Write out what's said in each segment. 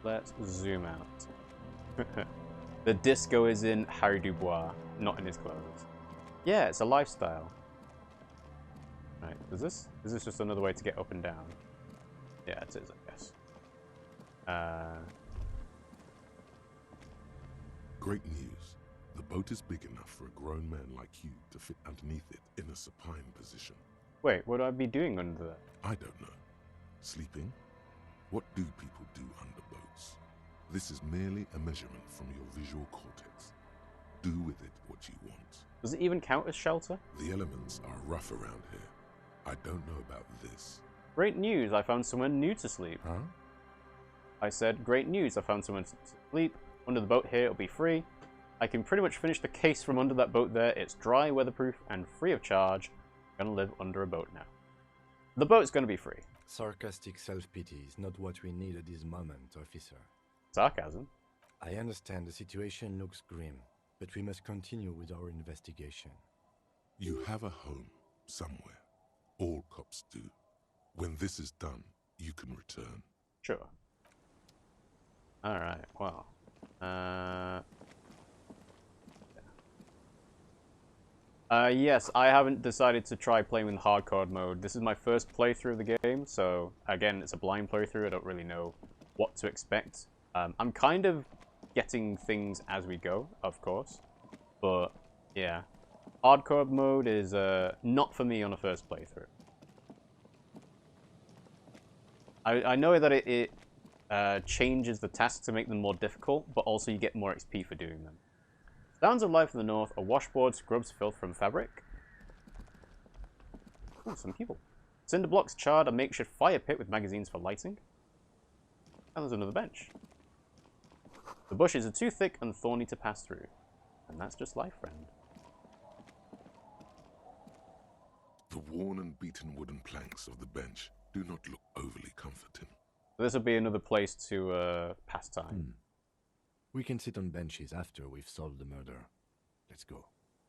Let's zoom out. The disco is in Harry Dubois, not in his clothes. Yeah, it's a lifestyle. Right, is this just another way to get up and down? Yeah, it is, I guess. Great news. The boat is big enough for a grown man like you to fit underneath it in a supine position. Wait, what would I be doing under there? I don't know. Sleeping? What do people do under boats? This is merely a measurement from your visual cortex. Do with it what you want. Does it even count as shelter? The elements are rough around here. I don't know about this. Great news, I found somewhere new to sleep. Huh? I said, great news, I found somewhere to sleep. Under the boat here, it'll be free. I can pretty much finish the case from under that boat there. It's dry, weatherproof, and free of charge. I'm gonna live under a boat now. The boat's gonna be free. Sarcastic self-pity is not what we need at this moment, officer. Sarcasm? I understand the situation looks grim, but we must continue with our investigation. You have a home somewhere. All cops do. When this is done, you can return. Sure. Alright, well. Yes, I haven't decided to try playing in hardcore mode. This is my first playthrough of the game, so again, it's a blind playthrough. I don't really know what to expect. I'm kind of getting things as we go, of course, but yeah. Hardcore mode is not for me on a first playthrough. I know that it changes the tasks to make them more difficult, but also you get more XP for doing them. Sounds of life in the north, a washboard scrubs filth from fabric. Ooh, some people. Cinder blocks charred a makeshift fire pit with magazines for lighting. And there's another bench. The bushes are too thick and thorny to pass through. And that's just life, friend. The worn and beaten wooden planks of the bench do not look overly comforting. This will be another place to pass time. We can sit on benches after we've solved the murder. Let's go.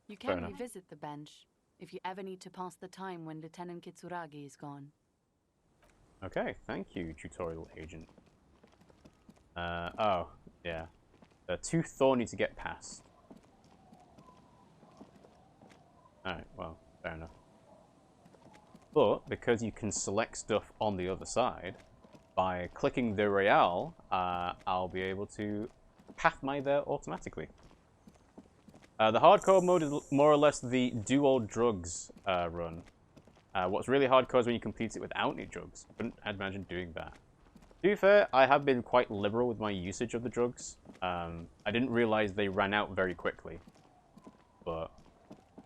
You can revisit the bench if you ever need to pass the time when Lieutenant Kitsuragi is gone. Okay, thank you, tutorial agent. Oh, yeah. They're too thorny to get past. Alright, well, fair enough. But, because you can select stuff on the other side, by clicking the Royale, I'll be able to path my there automatically. The hardcore mode is more or less the do all drugs run. What's really hardcore is when you complete it without any drugs. Couldn't imagine doing that. To be fair, I have been quite liberal with my usage of the drugs. I didn't realize they ran out very quickly. But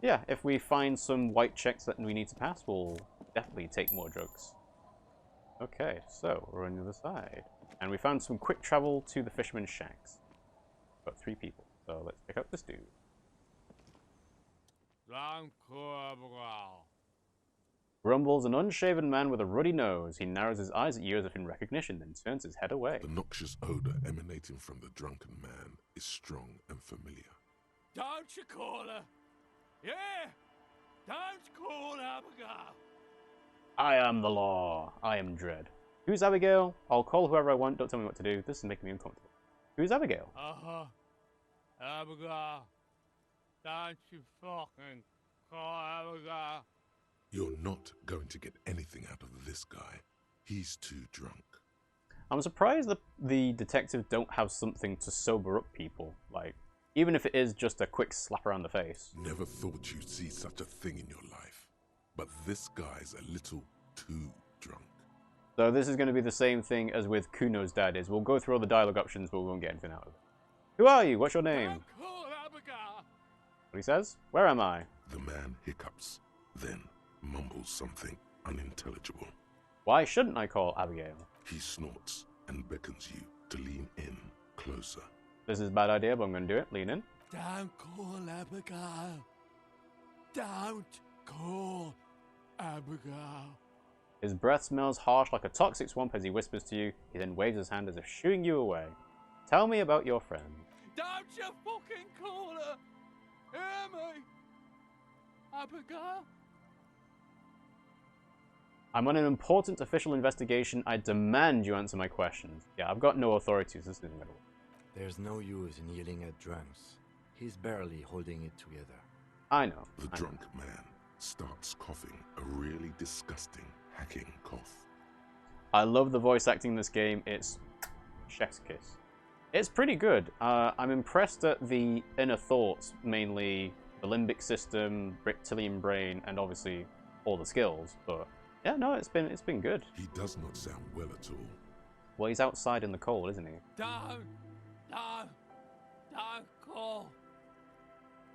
yeah, if we find some white checks that we need to pass, we'll definitely take more drugs. Okay, so we're on the other side. And we found some quick travel to the fisherman's shacks. Got 3 people, so let's pick up this dude. Grumbles an unshaven man with a ruddy nose. He narrows his eyes at you as if in recognition, then turns his head away. The noxious odor emanating from the drunken man is strong and familiar. Don't you call her? Yeah! Don't call Abigail! I am the law. I am dread. Who's Abigail? I'll call whoever I want. Don't tell me what to do. This is making me uncomfortable. Who's Abigail? Abigail. Don't you fucking call Abigail. You're not going to get anything out of this guy. He's too drunk. I'm surprised that the detectives don't have something to sober up people. Like, even if it is just a quick slap around the face. Never thought you'd see such a thing in your life. But this guy's a little too drunk. So this is going to be the same thing as with Kuno's dad is. We'll go through all the dialogue options, but we won't get anything out of it. Who are you? What's your name? Don't call Abigail. What he says? Where am I? The man hiccups, then mumbles something unintelligible. Why shouldn't I call Abigail? He snorts and beckons you to lean in closer. This is a bad idea, but I'm going to do it. Lean in. Don't call Abigail. Don't call Abigail. His breath smells harsh like a toxic swamp as he whispers to you. He then waves his hand as if shooing you away. Tell me about your friend. Don't you fucking call her. Hear me? Abigail? I'm on an important official investigation. I demand you answer my questions. Yeah, I've got no authorities. This isn't gonna work. There's no use in yelling at drunks. He's barely holding it together. I know. The drunk man starts coughing a really disgusting, hacking cough. I love the voice acting in this game. It's chef's kiss. It's pretty good. I'm impressed at the inner thoughts, mainly the limbic system, reptilian brain, and obviously all the skills. But yeah, no, it's been good. He does not sound well at all. Well, he's outside in the cold, isn't he? Don't call.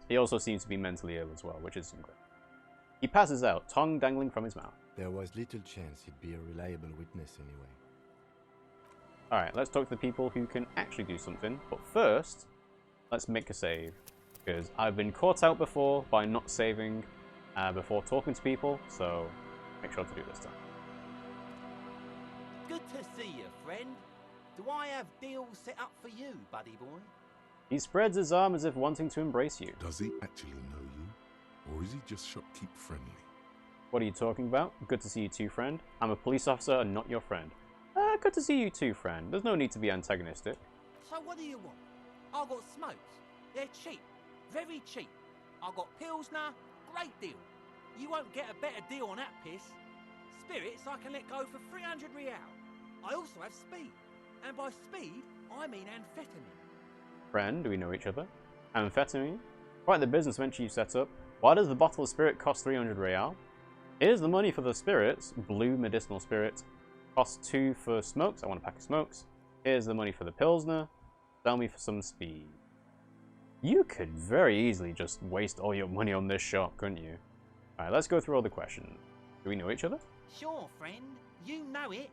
He also seems to be mentally ill as well, which is incredible. He passes out, tongue dangling from his mouth. There was little chance he'd be a reliable witness anyway. Alright, let's talk to the people who can actually do something. But first, let's make a save. Because I've been caught out before by not saving before talking to people, so make sure to do this time. Good to see you, friend. Do I have deals set up for you, buddy boy? He spreads his arm as if wanting to embrace you. Does he actually know you? Or is he just shopkeep friendly? What are you talking about? Good to see you too, friend. I'm a police officer and not your friend. Good to see you too, friend. There's no need to be antagonistic. So what do you want? I got smokes. They're cheap. Very cheap. I got Pilsner. Great deal. You won't get a better deal on that piss. Spirits I can let go for 300 real. I also have speed. And by speed, I mean amphetamine. Friend, do we know each other? Amphetamine? Quite the business venture you set up. Why does the bottle of spirit cost 300 real? Here's the money for the spirits. Blue medicinal spirit. Cost 2 for smokes. I want a pack of smokes. Here's the money for the Pilsner. Sell me for some speed. You could very easily just waste all your money on this shop, couldn't you? Alright, let's go through all the questions. Do we know each other? Sure, friend. You know it.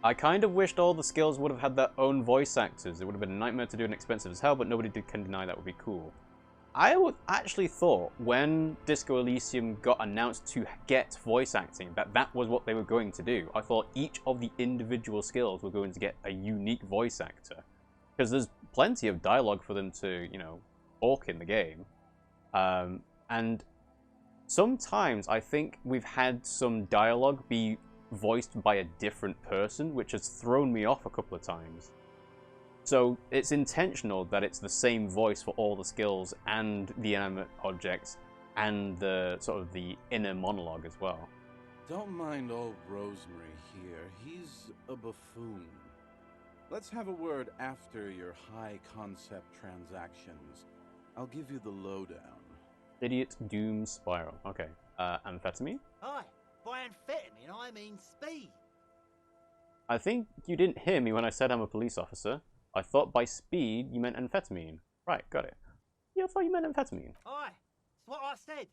I kind of wished all the skills would have had their own voice actors. It would have been a nightmare to do and expensive as hell, but nobody can deny that would be cool. I actually thought when Disco Elysium got announced to get voice acting, that was what they were going to do. I thought each of the individual skills were going to get a unique voice actor. Because there's plenty of dialogue for them to, talk in the game. And sometimes I think we've had some dialogue be voiced by a different person, which has thrown me off a couple of times. So it's intentional that it's the same voice for all the skills and the inanimate objects and the sort of the inner monologue as well. Don't mind old Rosemary here. He's a buffoon. Let's have a word after your high-concept transactions. I'll give you the lowdown. Idiot Doom Spiral. Okay. Amphetamine? Aye, by amphetamine I mean speed. I think you didn't hear me when I said I'm a police officer. I thought by speed you meant amphetamine. Right, got it. Yeah, I thought you meant amphetamine. Aye, that's what I said.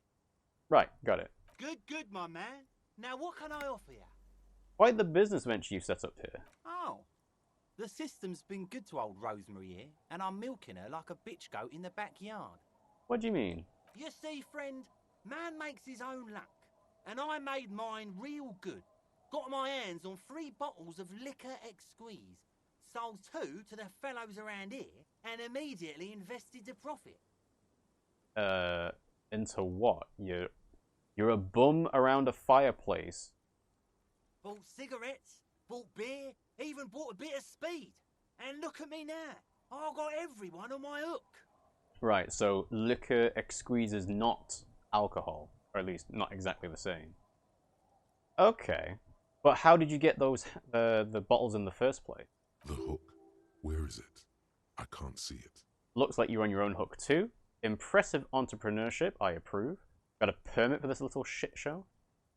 Right, got it. Good, my man. Now what can I offer you? Quite the business venture you set up here. Oh, the system's been good to old Rosemary here, and I'm milking her like a bitch goat in the backyard. What do you mean? You see, friend, man makes his own luck, and I made mine real good. Got my hands on 3 bottles of liquor exquise, sold 2 to the fellows around here, and immediately invested the profit. Into what? You're a bum around a fireplace. Bought cigarettes, bought beer, even bought a bit of speed. And look at me now. I got everyone on my hook. Right, so liquor exquise is not alcohol, or at least not exactly the same. Okay, but how did you get those the bottles in the first place? The hook? Where is it? I can't see it. Looks like you're on your own hook too. Impressive entrepreneurship, I approve. Got a permit for this little shit show?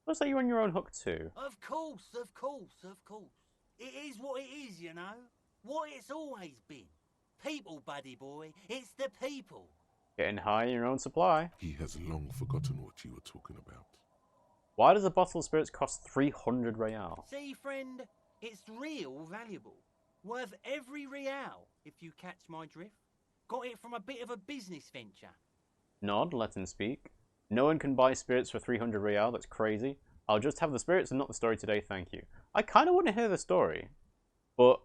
Looks like you're on your own hook too. Of course. It is what it is, you know. What it's always been. People, buddy boy. It's the people. Getting high in your own supply. He has long forgotten what you were talking about. Why does a bottle of spirits cost 300 real? See, friend, it's real valuable. Worth every real, if you catch my drift. Got it from a bit of a business venture. Nod, let him speak. No one can buy spirits for 300 real, that's crazy. I'll just have the spirits and not the story today, thank you. I kind of want to hear the story, but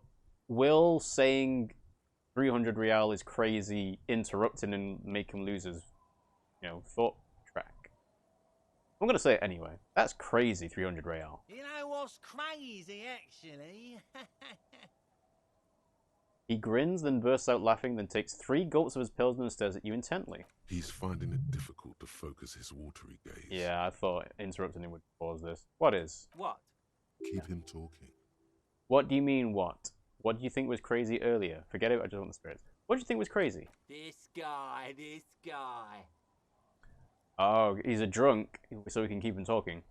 will saying 300 real is crazy interrupt him and make him lose his, thought track? I'm gonna say it anyway. That's crazy, 300 real. You know what's crazy, actually? He grins, then bursts out laughing, then takes 3 gulps of his pilsner and stares at you intently. He's finding it difficult to focus his watery gaze. Yeah, I thought interrupting him would cause this. What is? What? Keep him talking. What do you mean, what? What do you think was crazy earlier? Forget it, I just want the spirits. What do you think was crazy? This guy. Oh, he's a drunk, so we can keep him talking.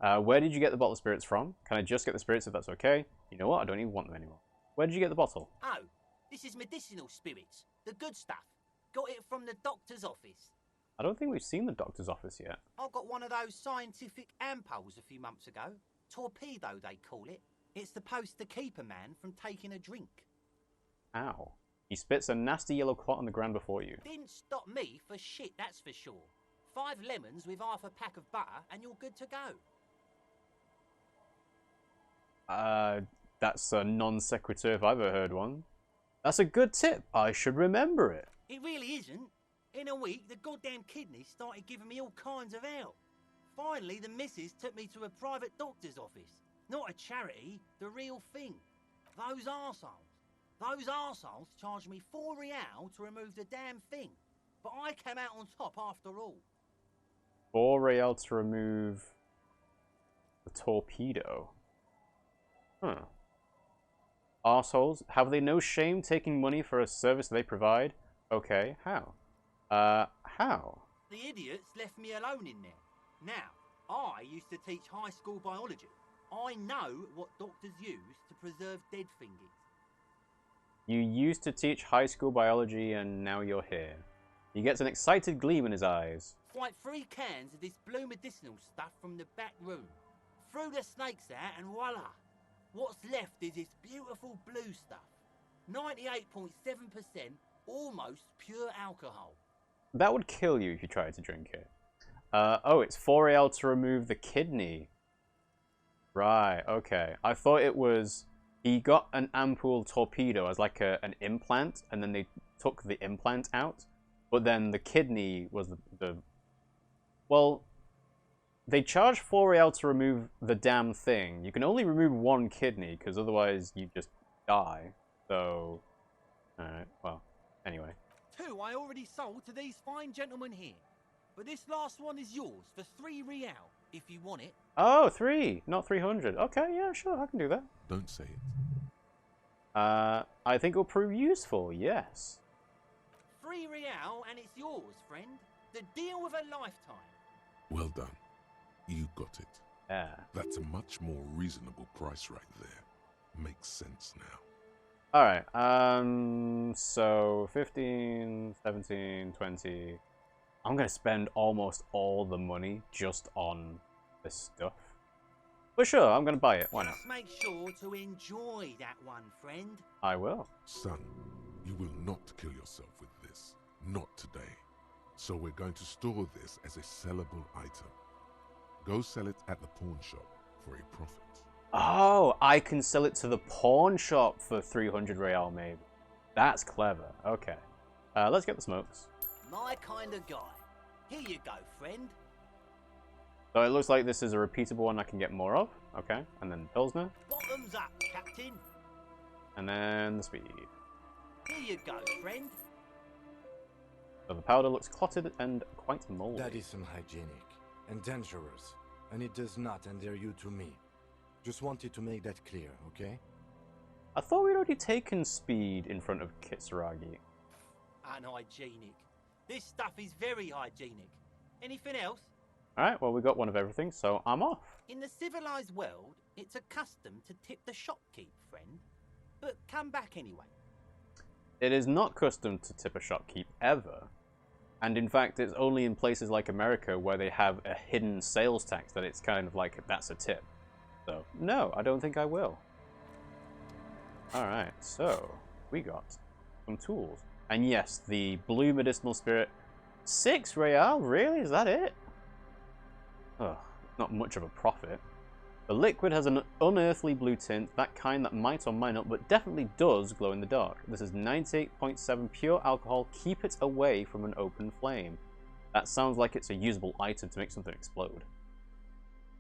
Where did you get the bottle of spirits from? Can I just get the spirits if that's okay? You know what? I don't even want them anymore. Where did you get the bottle? Oh, this is medicinal spirits. The good stuff. Got it from the doctor's office. I don't think we've seen the doctor's office yet. I got one of those scientific ampoules a few months ago. Torpedo, they call it. It's supposed to keep a man from taking a drink. Ow. He spits a nasty yellow clot on the ground before you. Didn't stop me for shit, that's for sure. 5 lemons with half a pack of butter and you're good to go. That's a non sequitur if I've ever heard one. That's a good tip. I should remember it. It really isn't. In a week, the goddamn kidneys started giving me all kinds of help. Finally, the missus took me to a private doctor's office. Not a charity, the real thing. Those arseholes charged me 4 real to remove the damn thing. But I came out on top after all. 4 real to remove the torpedo. Huh. Arseholes, have they no shame taking money for a service they provide? Okay, how? How? The idiots left me alone in there. Now, I used to teach high school biology. I know what doctors use to preserve dead fingers. You used to teach high school biology and now you're here. He gets an excited gleam in his eyes. Quite 3 cans of this blue medicinal stuff from the back room. Threw the snakes out and voila. What's left is this beautiful blue stuff. 98.7% almost pure alcohol. That would kill you if you tried to drink it. Oh, it's 4 real to remove the kidney. Right, okay. I thought it was... He got an ampoule torpedo as like an implant, and then they took the implant out. But then the kidney was the... Well, they charge 4 real to remove the damn thing. You can only remove 1 kidney, because otherwise you just die. So... Alright, well, anyway. 2 I already sold to these fine gentlemen here. But this last one is yours for 3 real, if you want it. Oh, 3, not 300. Okay, yeah, sure, I can do that. Don't say it. I think it'll prove useful, yes. 3 real and it's yours, friend. The deal of a lifetime. Well done. You got it. Yeah. That's a much more reasonable price right there. Makes sense now. Alright, so 15, 17, 20. I'm gonna spend almost all the money just on this stuff. But sure, I'm gonna buy it. Why not? Just make sure to enjoy that one, friend. I will. Son, you will not kill yourself with this. Not today. So we're going to store this as a sellable item. Go sell it at the pawn shop for a profit. Oh, I can sell it to the pawn shop for 300 real, maybe. That's clever. Okay. Let's get the smokes. My kind of guy. Here you go, friend. So it looks like this is a repeatable one I can get more of. Okay. And then Pilsner. Bottoms up, Captain. And then the speed. Here you go, friend. So the powder looks clotted and quite moldy. That is unhygienic and dangerous, and it does not endear you to me. Just wanted to make that clear, okay? I thought we'd already taken speed in front of Kitsuragi. Unhygienic. This stuff is very hygienic. Anything else? Alright, well we got one of everything, so I'm off. In the civilized world, it's a custom to tip the shopkeep, friend. But come back anyway. It is not custom to tip a shopkeep ever. And in fact, it's only in places like America where they have a hidden sales tax that it's kind of like, that's a tip. So, no, I don't think I will. Alright, so, we got some tools. And yes, the blue medicinal spirit. 6 real? Really? Is that it? Ugh, not much of a profit. The liquid has an unearthly blue tint, that kind that might or might not, but definitely does glow in the dark. This is 98.7 pure alcohol. Keep it away from an open flame. That sounds like it's a usable item to make something explode.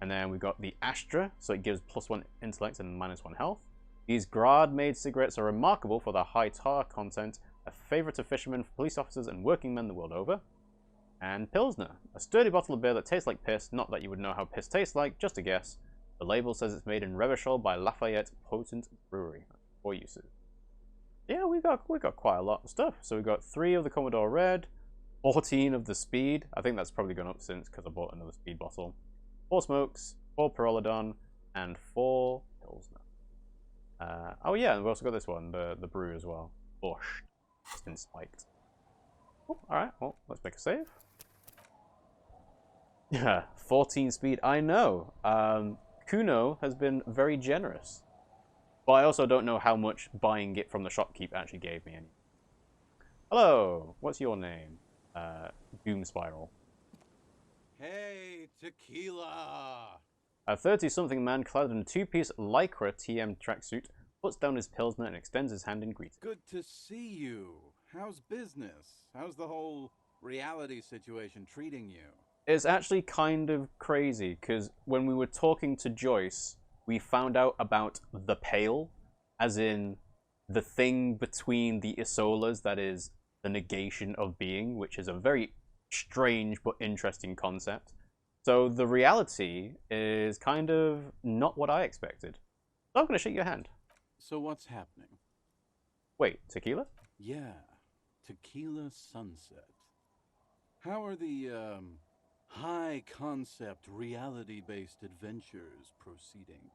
And then we've got the Astra, so it gives +1 intellect and -1 health. These Grad-made cigarettes are remarkable for their high tar content, a favorite of fishermen, police officers, and working men the world over. And Pilsner, a sturdy bottle of beer that tastes like piss, not that you would know how piss tastes like, just a guess. The label says it's made in Revachol by Lafayette Potent Brewery. 4 uses. Yeah, we got quite a lot of stuff. So we got 3 of the Commodore Red, 14 of the Speed. I think that's probably gone up since because I bought another Speed bottle. 4 Smokes, 4 Pyrrolidon, and 4 Pilsner. Oh yeah, and we've also got this one, the brew as well. Bush. It's been spiked. Oh, alright, well, let's make a save. Yeah, 14 speed. I know. Kuno has been very generous. But I also don't know how much buying it from the shopkeep actually gave me any. Hello, what's your name? Doom Spiral. Hey, tequila! A 30-something man clad in a 2-piece Lycra TM tracksuit puts down his Pilsner and extends his hand in greeting. Good to see you. How's business? How's the whole reality situation treating you? It's actually kind of crazy, because when we were talking to Joyce, we found out about the Pale, as in the thing between the Isolas that is the negation of being, which is a very strange but interesting concept. So the reality is kind of not what I expected. So I'm going to shake your hand. So what's happening? Wait, tequila? Yeah, Tequila Sunset. How are the, high-concept, reality-based adventures proceeding?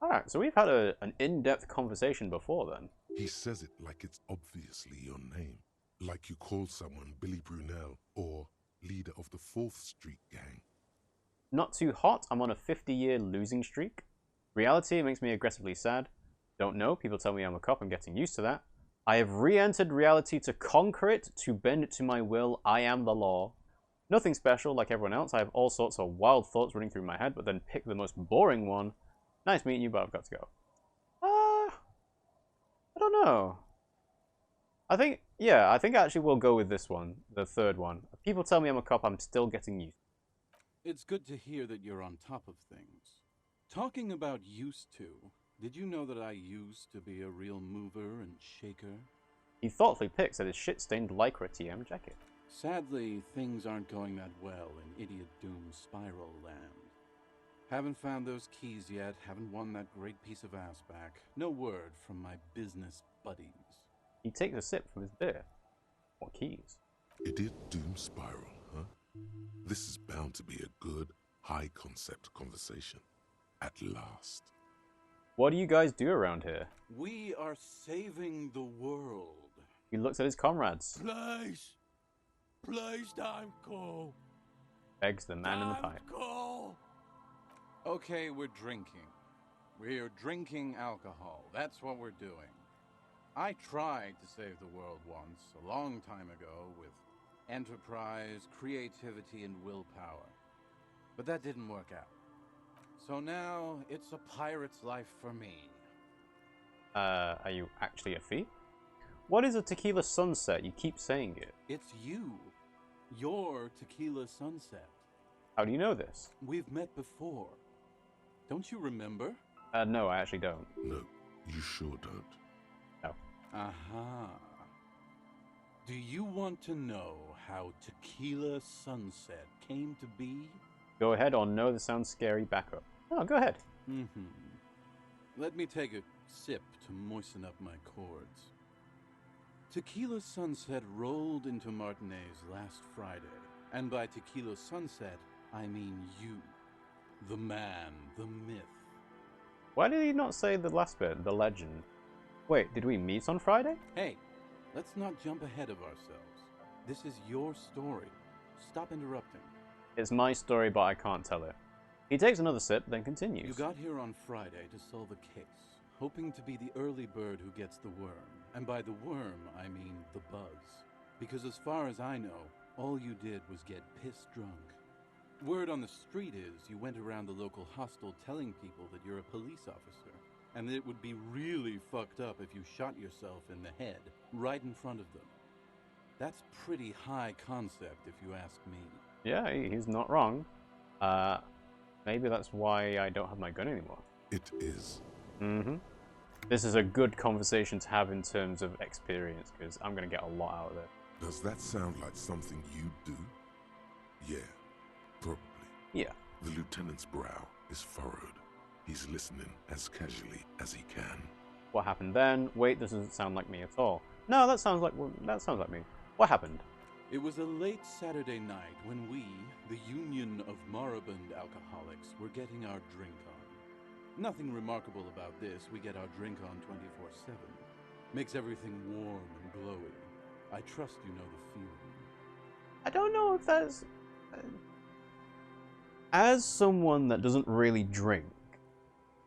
Alright, so we've had an in-depth conversation before then. He says it like it's obviously your name. Like you call someone Billy Brunel or leader of the 4th Street Gang. Not too hot, I'm on a 50-year losing streak. Reality makes me aggressively sad. Don't know, people tell me I'm a cop, I'm getting used to that. I have re-entered reality to conquer it, to bend it to my will. I am the law. Nothing special, like everyone else. I have all sorts of wild thoughts running through my head, but then pick the most boring one. Nice meeting you, but I've got to go. I don't know. I think actually we'll go with this one, the third one. People tell me I'm a cop, I'm still getting used. It's good to hear that you're on top of things. Talking about used to, did you know that I used to be a real mover and shaker? He thoughtfully picks at his shit-stained Lycra TM jacket. Sadly, things aren't going that well in Idiot Doom Spiral Land. Haven't found those keys yet, haven't won that great piece of ass back. No word from my business buddies. He takes a sip from his beer. What keys? Idiot Doom Spiral, huh? This is bound to be a good, high-concept conversation. At last. What do you guys do around here? We are saving the world. He looks at his comrades. Please don't call. Begs the man in the pipe. Don't call. Okay, we're drinking. We're drinking alcohol. That's what we're doing. I tried to save the world once, a long time ago, with enterprise, creativity, and willpower. But that didn't work out. So now, it's a pirate's life for me. Are you actually a thief? What is a tequila sunset? You keep saying it. It's you. You're Tequila Sunset. How do you know this? We've met before. Don't you remember? No, I actually don't. No, you sure don't. No. Aha. Do you want to know how Tequila Sunset came to be? Go ahead or no, this sounds scary. Back up. Oh, go ahead. Let me take a sip to moisten up my cords. Tequila Sunset rolled into Martinez last Friday. And by Tequila Sunset, I mean you. The man, the myth. Why did he not say the last bit, the legend? Wait, did we meet on Friday? Hey, let's not jump ahead of ourselves. This is your story. Stop interrupting. It's my story, but I can't tell it. He takes another sip, then continues. You got here on Friday to solve a case, hoping to be the early bird who gets the worm. And by the worm, I mean the buzz. Because as far as I know, all you did was get piss drunk. Word on the street is you went around the local hostel telling people that you're a police officer, and that it would be really fucked up if you shot yourself in the head, right in front of them. That's pretty high concept, if you ask me. Yeah, he's not wrong. Maybe that's why I don't have my gun anymore. It is. Mm-hmm. This is a good conversation to have in terms of experience, because I'm going to get a lot out of it. Does that sound like something you do? Yeah, probably. Yeah. The lieutenant's brow is furrowed. He's listening as casually as he can. What happened then? Wait, this doesn't sound like me at all. No, that sounds like me. What happened? It was a late Saturday night when we, the Union of Moribund Alcoholics, were getting our drink on. Nothing remarkable about this. We get our drink on 24/7. Makes everything warm and glowy. I trust you know the feeling. I don't know if that's... As someone that doesn't really drink,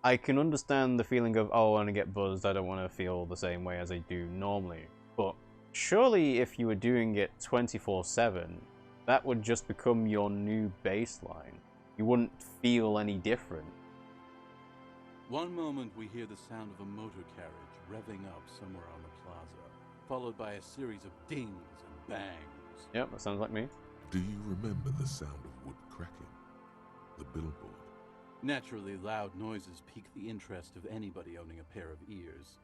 I can understand the feeling of, oh, I want to get buzzed, I don't want to feel the same way as I do normally. But surely if you were doing it 24/7, that would just become your new baseline. You wouldn't feel any different. One moment we hear the sound of a motor carriage revving up somewhere on the plaza, followed by a series of dings and bangs. Yep, that sounds like me. Do you remember the sound of wood cracking? The billboard? Naturally, loud noises pique the interest of anybody owning a pair of ears.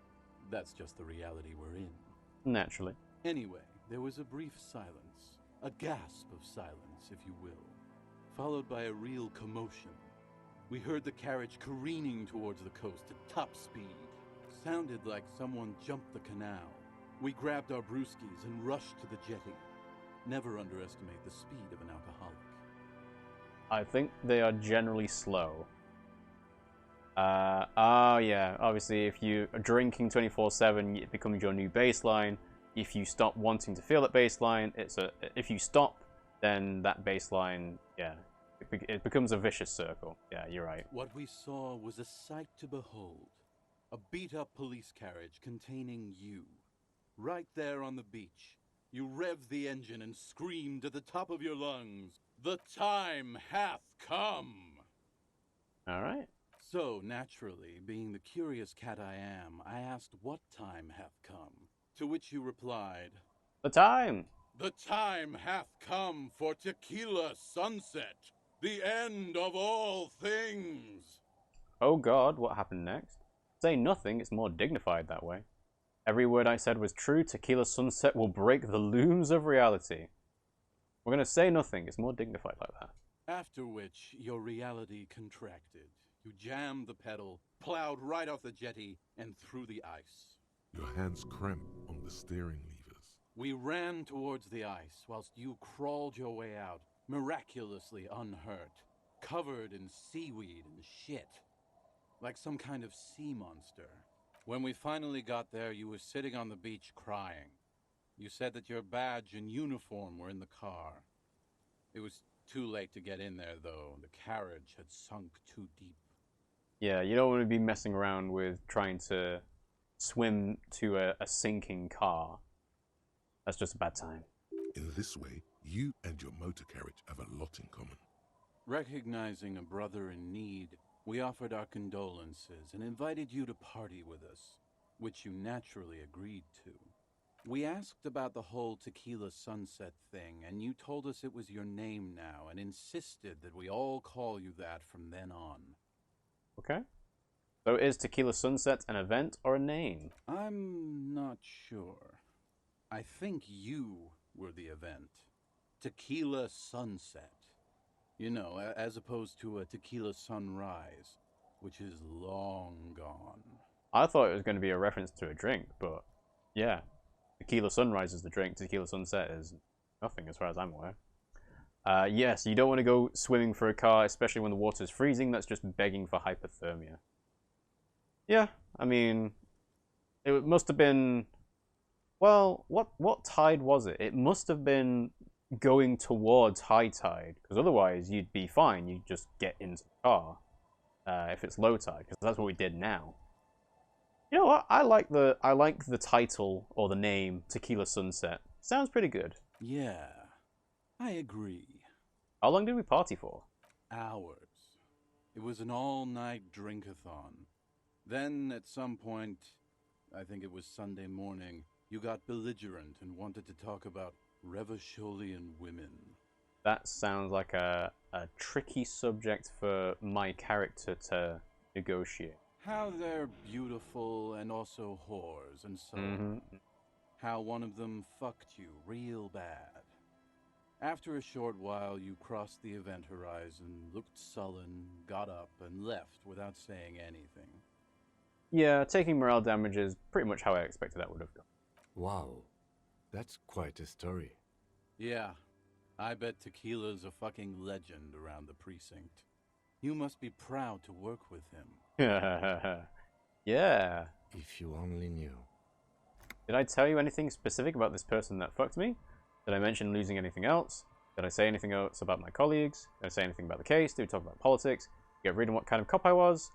That's just the reality we're in. Naturally. Anyway, there was a brief silence, a gasp of silence, if you will, followed by a real commotion. We heard the carriage careening towards the coast at top speed. Sounded like someone jumped the canal. We grabbed our brewskis and rushed to the jetty. Never underestimate the speed of an alcoholic. I think they are generally slow. Yeah, obviously if you are drinking 24/7, it becomes your new baseline. If you stop wanting to feel that baseline, if you stop, then that baseline, yeah, it becomes a vicious circle. Yeah, you're right. What we saw was a sight to behold. A beat-up police carriage containing you. Right there on the beach. You revved the engine and screamed at the top of your lungs, "The time hath come!" Alright. So, naturally, being the curious cat I am, I asked what time hath come. To which you replied, The time! "The time hath come for tequila sunset, the end of all things." Oh god, what happened next? Say nothing, it's more dignified that way. Every word I said was true. Tequila sunset will break the looms of reality. We're gonna say nothing, it's more dignified like that. After which, your reality contracted. You jammed the pedal, plowed right off the jetty, and through the ice. Your hands cramp on the steering levers. We ran towards the ice, whilst you crawled your way out, miraculously unhurt, covered in seaweed and shit, like some kind of sea monster. When we finally got there, you were sitting on the beach crying. You said that your badge and uniform were in the car. It was too late to get in there, though. The carriage had sunk too deep. Yeah, you don't want to be messing around with trying to swim to a sinking car. That's just a bad time. In this way, you and your motor carriage have a lot in common. Recognizing a brother in need, we offered our condolences and invited you to party with us, which you naturally agreed to. We asked about the whole tequila sunset thing, and you told us it was your name now and insisted that we all call you that from then on. Okay. So is Tequila Sunset an event or a name? I'm not sure. I think you were the event. Tequila sunset. You know, as opposed to a tequila sunrise, which is long gone. I thought it was going to be a reference to a drink, but yeah. Tequila Sunrise is the drink, Tequila Sunset is nothing as far as I'm aware. Yes, you don't want to go swimming for a car, especially when the water's freezing. That's just begging for hypothermia. Yeah, I mean, it must have been... Well, what tide was it? It must have been going towards high tide, because otherwise you'd be fine. You'd just get into the car if it's low tide, because that's what we did now. You know what? I like the title or the name Tequila Sunset. Sounds pretty good. Yeah, I agree. How long did we party for? Hours. It was an all-night drink-a-thon. Then, at some point, I think it was Sunday morning, you got belligerent and wanted to talk about Revacholian women. That sounds like a tricky subject for my character to negotiate. How they're beautiful and also whores and so on. How one of them fucked you real bad. After a short while, you crossed the event horizon, looked sullen, got up, and left without saying anything. Yeah, taking morale damage is pretty much how I expected that would have gone. Wow, that's quite a story. Yeah, I bet Tequila's a fucking legend around the precinct. You must be proud to work with him. Yeah. If you only knew. Did I tell you anything specific about this person that fucked me? Did I mention losing anything else? Did I say anything else about my colleagues? Did I say anything about the case? Did we talk about politics? Get rid of what kind of cop I was?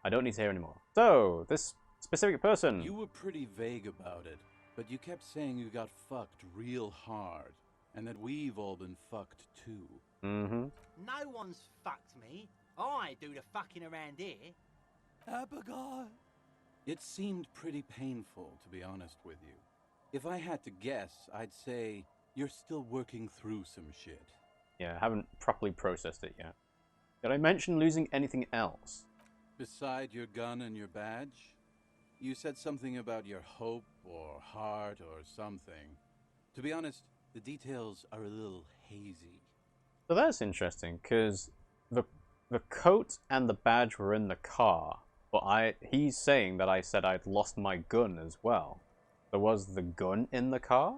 I don't need to hear anymore. So, this specific person. You were pretty vague about it, but you kept saying you got fucked real hard, and that we've all been fucked too. No one's fucked me. I do the fucking around here. Abigail. It seemed pretty painful, to be honest with you. If I had to guess, I'd say you're still working through some shit. Yeah, I haven't properly processed it yet. Did I mention losing anything else? Beside your gun and your badge? You said something about your hope or heart or something. To be honest, the details are a little hazy. So that's interesting, because the coat and the badge were in the car, but he's saying that I said I'd lost my gun as well. So was the gun in the car?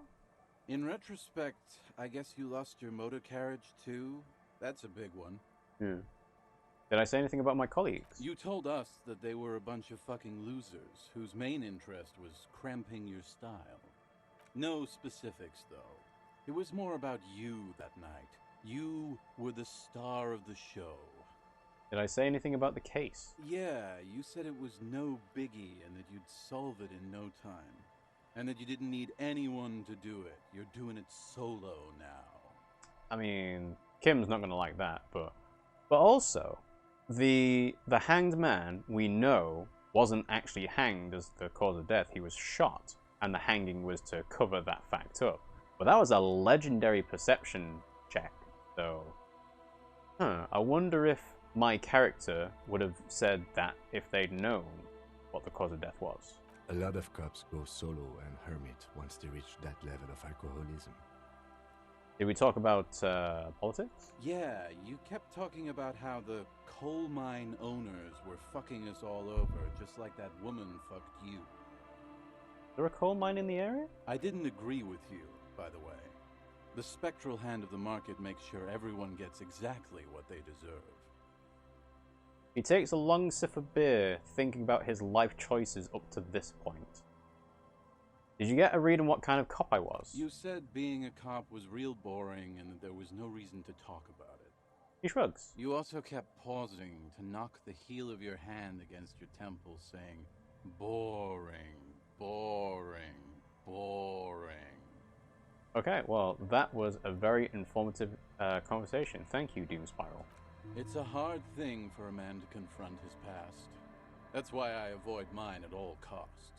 In retrospect, I guess you lost your motor carriage too? That's a big one. Did I say anything about my colleagues? You told us that they were a bunch of fucking losers whose main interest was cramping your style. No specifics, though. It was more about you that night. You were the star of the show. Did I say anything about the case? Yeah, you said it was no biggie and that you'd solve it in no time. And that you didn't need anyone to do it. You're doing it solo now. I mean, Kim's not going to like that, but also, the hanged man, we know, wasn't actually hanged as the cause of death. He was shot, and the hanging was to cover that fact up. But that was a legendary perception check, so... I wonder if my character would have said that if they'd known what the cause of death was. A lot of cops go solo and hermit once they reach that level of alcoholism. Did we talk about politics? Yeah, you kept talking about how the coal mine owners were fucking us all over, just like that woman fucked you. Is there a coal mine in the area? I didn't agree with you, by the way. The spectral hand of the market makes sure everyone gets exactly what they deserve. He takes a long sip of beer, thinking about his life choices up to this point. Did you get a read on what kind of cop I was? You said being a cop was real boring and that there was no reason to talk about it. He shrugs. You also kept pausing to knock the heel of your hand against your temple, saying, boring, boring, boring. Okay, well, that was a very informative conversation. Thank you, Doom Spiral. It's a hard thing for a man to confront his past. That's why I avoid mine at all costs.